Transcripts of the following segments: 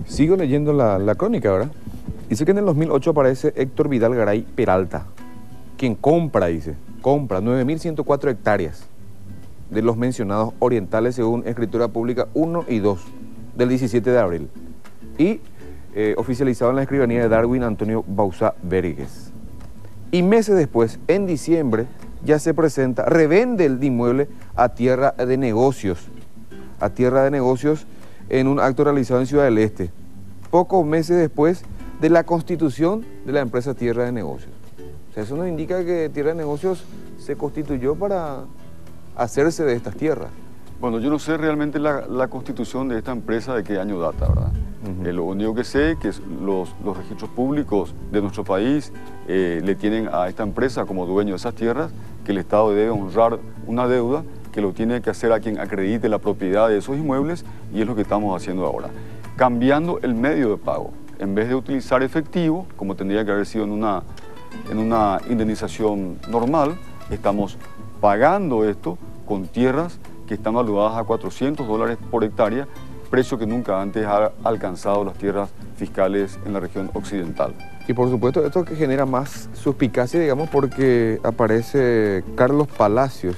Sigo leyendo la crónica, ¿verdad? Dice que en el 2008 aparece Héctor Vidal Garay Peralta, quien compra 9.104 hectáreas de los mencionados orientales según Escritura Pública 1 y 2 del 17 de abril. Y oficializado en la escribanía de Darwin Antonio Bauzá Vérguez. Y meses después, en diciembre, ya se presenta, revende el inmueble a Tierra de Negocios en un acto realizado en Ciudad del Este, pocos meses después de la constitución de la empresa Tierra de Negocios. O sea, eso nos indica que Tierra de Negocios se constituyó para hacerse de estas tierras. Bueno, yo no sé realmente la constitución de esta empresa de qué año data, ¿verdad? Lo único que sé es que los registros públicos de nuestro país le tienen a esta empresa como dueño de esas tierras, que el Estado debe honrar una deuda que lo tiene que hacer a quien acredite la propiedad de esos inmuebles, y es lo que estamos haciendo ahora. Cambiando el medio de pago. En vez de utilizar efectivo, como tendría que haber sido en una indemnización normal, estamos pagando esto con tierras que están valuadas a $400 por hectárea, precio que nunca antes ha alcanzado las tierras fiscales en la región occidental. Y por supuesto esto que genera más suspicacia, digamos, porque aparece Carlos Palacios,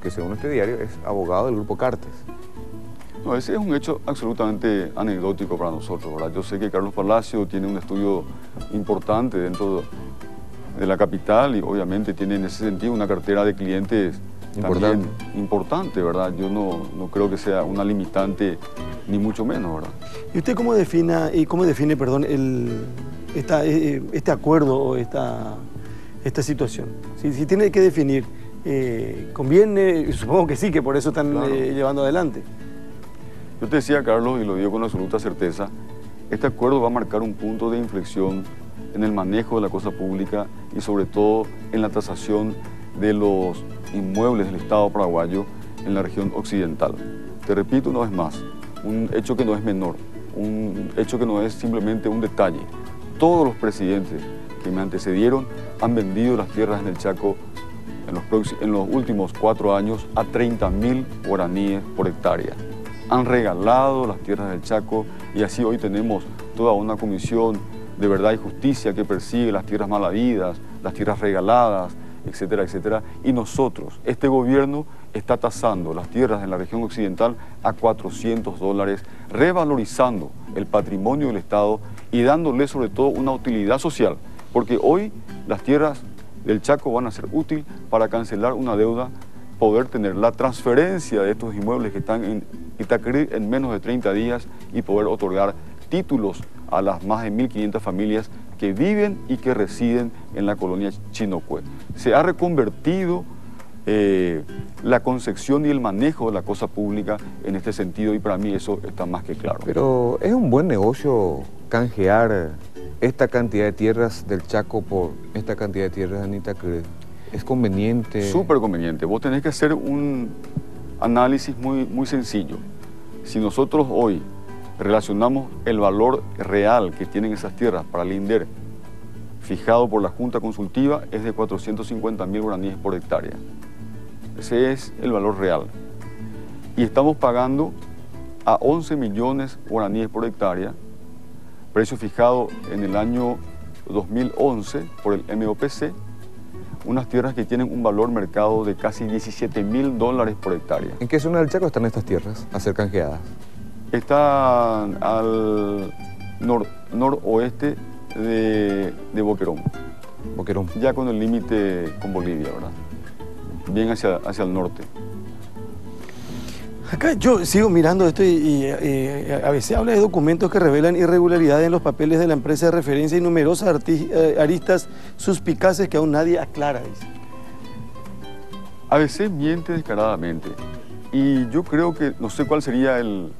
que según este diario es abogado del Grupo Cartes. No, ese es un hecho absolutamente anecdótico para nosotros, ¿verdad? Yo sé que Carlos Palacio tiene un estudio importante dentro de la capital y obviamente tiene en ese sentido una cartera de clientes también importante, ¿verdad? Yo no creo que sea una limitante, ni mucho menos, ¿verdad? ¿Y usted cómo define, perdón, este acuerdo o esta situación? Si tiene que definir, ¿conviene? Supongo que sí, que por eso están llevando adelante. Yo te decía, Carlos, y lo digo con absoluta certeza, este acuerdo va a marcar un punto de inflexión en el manejo de la cosa pública y sobre todo en la tasación de los inmuebles del Estado paraguayo en la región occidental. Te repito una vez más, un hecho que no es menor, un hecho que no es simplemente un detalle. Todos los presidentes que me antecedieron han vendido las tierras en el Chaco en los últimos 4 años a 30.000 guaraníes por hectárea. Han regalado las tierras del Chaco y así hoy tenemos toda una comisión de verdad y justicia que persigue las tierras mal habidas, las tierras regaladas, etcétera, etcétera. Y nosotros, este gobierno está tasando las tierras en la región occidental a $400, revalorizando el patrimonio del Estado y dándole sobre todo una utilidad social, porque hoy las tierras del Chaco van a ser útiles para cancelar una deuda, poder tener la transferencia de estos inmuebles que están en Itacrí en menos de 30 días y poder otorgar títulos a las más de 1.500 familias que viven y que residen en la colonia Chinocue. Se ha reconvertido la concepción y el manejo de la cosa pública en este sentido y para mí eso está más que claro. Pero ¿es un buen negocio canjear esta cantidad de tierras del Chaco por esta cantidad de tierras en Itacrí? ¿Es conveniente? Súper conveniente. Vos tenés que hacer un análisis muy sencillo. Si nosotros hoy relacionamos el valor real que tienen esas tierras para el INDER, fijado por la Junta Consultiva, es de 450.000 guaraníes por hectárea. Ese es el valor real. Y estamos pagando a 11 millones guaraníes por hectárea, precio fijado en el año 2011 por el MOPC, unas tierras que tienen un valor mercado de casi $17.000 por hectárea. ¿En qué zona del Chaco están estas tierras a ser canjeadas? Están al noroeste de Boquerón. Boquerón. Ya con el límite con Bolivia, ¿verdad? Bien hacia el norte. Acá yo sigo mirando esto y a veces habla de documentos que revelan irregularidades en los papeles de la empresa de referencia y numerosas aristas suspicaces que aún nadie aclara, dice. A veces miente descaradamente y yo creo que no sé cuál sería el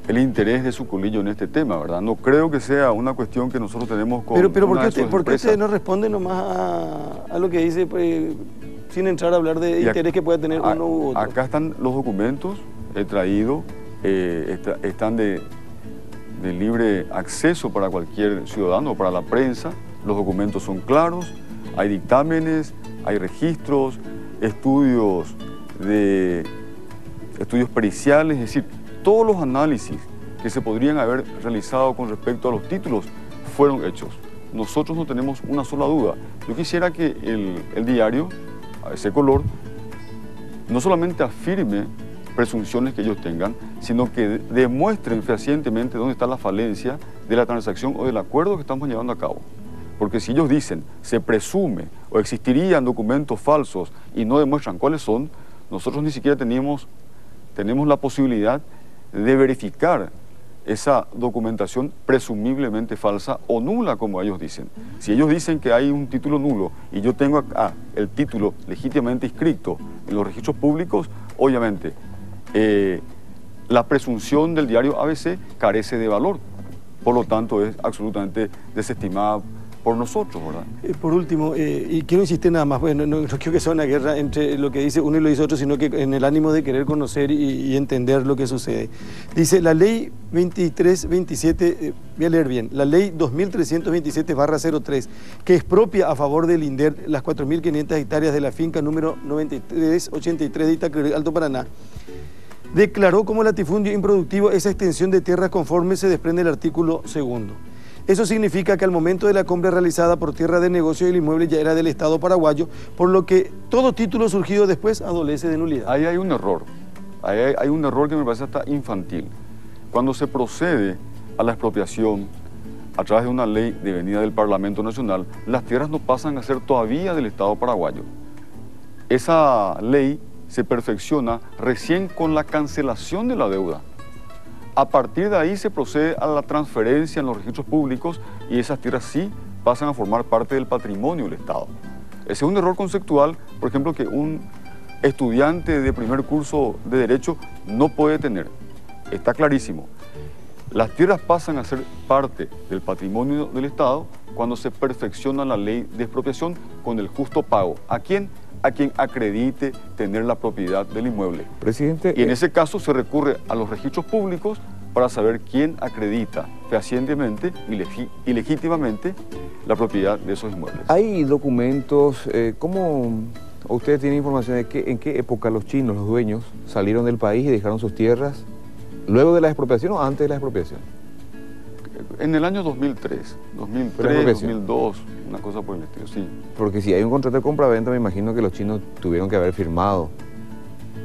interés de su colillo en este tema, ¿verdad? No creo que sea una cuestión que nosotros tenemos con Pero una ¿por qué usted no responde nomás a lo que dice, pues, sin entrar a hablar de interés que pueda tener uno u otro? Acá están los documentos, he traído, están de libre acceso para cualquier ciudadano, para la prensa. Los documentos son claros, hay dictámenes, hay registros, estudios periciales, es decir, todos los análisis que se podrían haber realizado con respecto a los títulos fueron hechos. Nosotros no tenemos una sola duda. Yo quisiera que el diario, ABC Color, no solamente afirme presunciones que ellos tengan, sino que demuestren fehacientemente dónde está la falencia de la transacción o del acuerdo que estamos llevando a cabo. Porque si ellos dicen, se presume o existirían documentos falsos y no demuestran cuáles son, nosotros ni siquiera tenemos la posibilidad de verificar esa documentación presumiblemente falsa o nula, como ellos dicen. Si ellos dicen que hay un título nulo y yo tengo acá el título legítimamente inscrito en los registros públicos, obviamente la presunción del diario ABC carece de valor. Por lo tanto, es absolutamente desestimada por nosotros, ¿verdad? Por último, y quiero insistir nada más, bueno, no quiero que sea una guerra entre lo que dice uno y lo dice otro, sino que en el ánimo de querer conocer y entender lo que sucede. Dice, la ley 2327, voy a leer bien, la ley 2327/03, que expropia a favor del INDER las 4.500 hectáreas de la finca número 9383 de Itacurú, Alto Paraná, declaró como latifundio improductivo esa extensión de tierras conforme se desprende el artículo 2º. Eso significa que al momento de la compra realizada por tierra de negocio el inmueble ya era del Estado paraguayo, por lo que todo título surgido después adolece de nulidad. Ahí hay un error, hay un error que me parece hasta infantil. Cuando se procede a la expropiación a través de una ley devenida del Parlamento Nacional, las tierras no pasan a ser todavía del Estado paraguayo. Esa ley se perfecciona recién con la cancelación de la deuda. A partir de ahí se procede a la transferencia en los registros públicos y esas tierras sí pasan a formar parte del patrimonio del Estado. Ese es un error conceptual, por ejemplo, que un estudiante de primer curso de Derecho no puede tener. Está clarísimo. Las tierras pasan a ser parte del patrimonio del Estado cuando se perfecciona la ley de expropiación con el justo pago. ¿A quién? A quien acredite tener la propiedad del inmueble. Presidente, y en ese caso se recurre a los registros públicos para saber quién acredita fehacientemente y legítimamente la propiedad de esos inmuebles. ¿Hay documentos? ¿Cómo usted tiene información de en qué época los chinos, los dueños, salieron del país y dejaron sus tierras? ¿Luego de la expropiación o antes de la expropiación? En el año 2003, 2002, una cosa por el estilo, sí. Porque si hay un contrato de compraventa, me imagino que los chinos tuvieron que haber firmado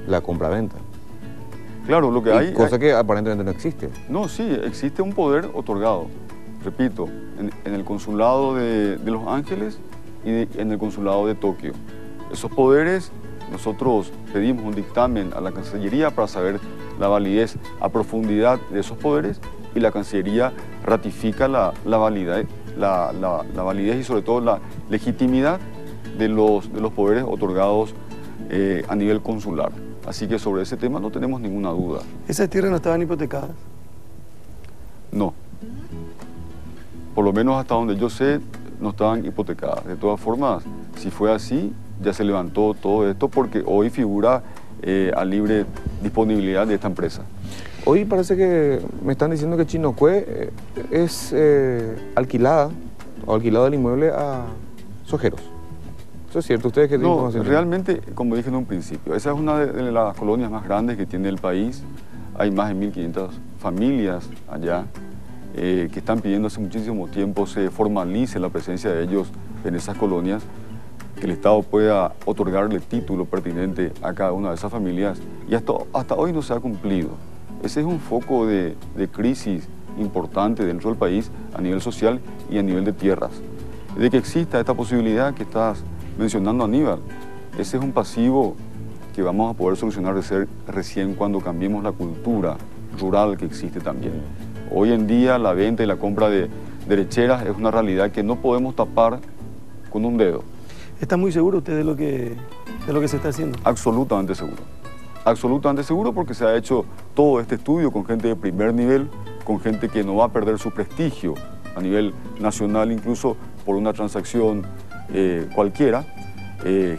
la compraventa. Claro, lo que hay... Cosa que aparentemente no existe. No, sí, existe un poder otorgado, repito, en el consulado de Los Ángeles y en el consulado de Tokio. Esos poderes, nosotros pedimos un dictamen a la Cancillería para saber la validez a profundidad de esos poderes, y la Cancillería ratifica la validez y sobre todo la legitimidad de los poderes otorgados a nivel consular. Así que sobre ese tema no tenemos ninguna duda. ¿Esas tierras no estaban hipotecadas? No. Por lo menos hasta donde yo sé, no estaban hipotecadas. De todas formas, si fue así, ya se levantó todo esto porque hoy figura a libre disponibilidad de esta empresa. Hoy parece que me están diciendo que Chinocue es alquilado el inmueble a sojeros. ¿Eso es cierto? ¿Ustedes qué tienen información? Realmente, como dije en un principio, esa es una de las colonias más grandes que tiene el país. Hay más de 1.500 familias allá que están pidiendo hace muchísimo tiempo se formalice la presencia de ellos en esas colonias, que el Estado pueda otorgarle título pertinente a cada una de esas familias, y hasta hoy no se ha cumplido. Ese es un foco de crisis importante dentro del país a nivel social y a nivel de tierras. De que exista esta posibilidad que estás mencionando, Aníbal, ese es un pasivo que vamos a poder solucionar recién cuando cambiemos la cultura rural que existe también. Hoy en día la venta y la compra de derecheras es una realidad que no podemos tapar con un dedo. ¿Está muy seguro usted de lo que se está haciendo? Absolutamente seguro. Absolutamente seguro, porque se ha hecho todo este estudio con gente de primer nivel, con gente que no va a perder su prestigio a nivel nacional, incluso por una transacción cualquiera,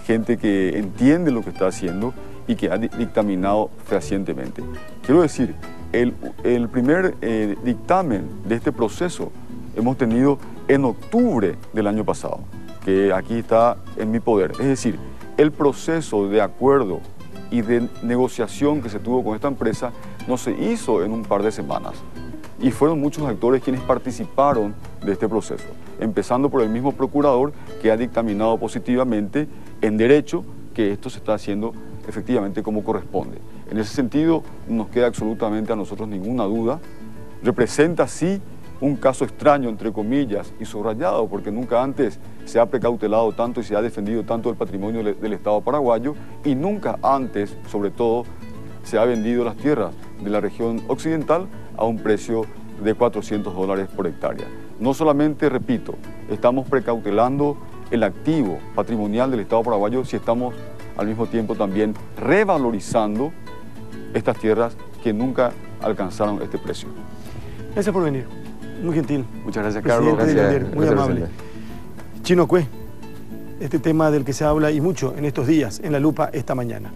gente que entiende lo que está haciendo y que ha dictaminado fehacientemente. Quiero decir, el primer dictamen de este proceso hemos tenido en octubre del año pasado, que aquí está en mi poder. Es decir, el proceso de acuerdo y de negociación que se tuvo con esta empresa no se hizo en un par de semanas. y fueron muchos actores quienes participaron de este proceso, empezando por el mismo procurador que ha dictaminado positivamente en derecho que esto se está haciendo efectivamente como corresponde. En ese sentido, no nos queda absolutamente a nosotros ninguna duda. Representa sí un caso extraño, entre comillas, y subrayado, porque nunca antes se ha precautelado tanto y se ha defendido tanto el patrimonio del Estado paraguayo, y nunca antes, sobre todo, se ha vendido las tierras de la región occidental a un precio de $400 por hectárea. No solamente, repito, estamos precautelando el activo patrimonial del Estado paraguayo, si estamos al mismo tiempo también revalorizando estas tierras que nunca alcanzaron este precio. Gracias por venir. Muy gentil. Muchas gracias, Carlos. Presidente del INDER, muy Gracias, amable. presidente. Chino Cue, este tema del que se habla y mucho en estos días, en La Lupa esta mañana.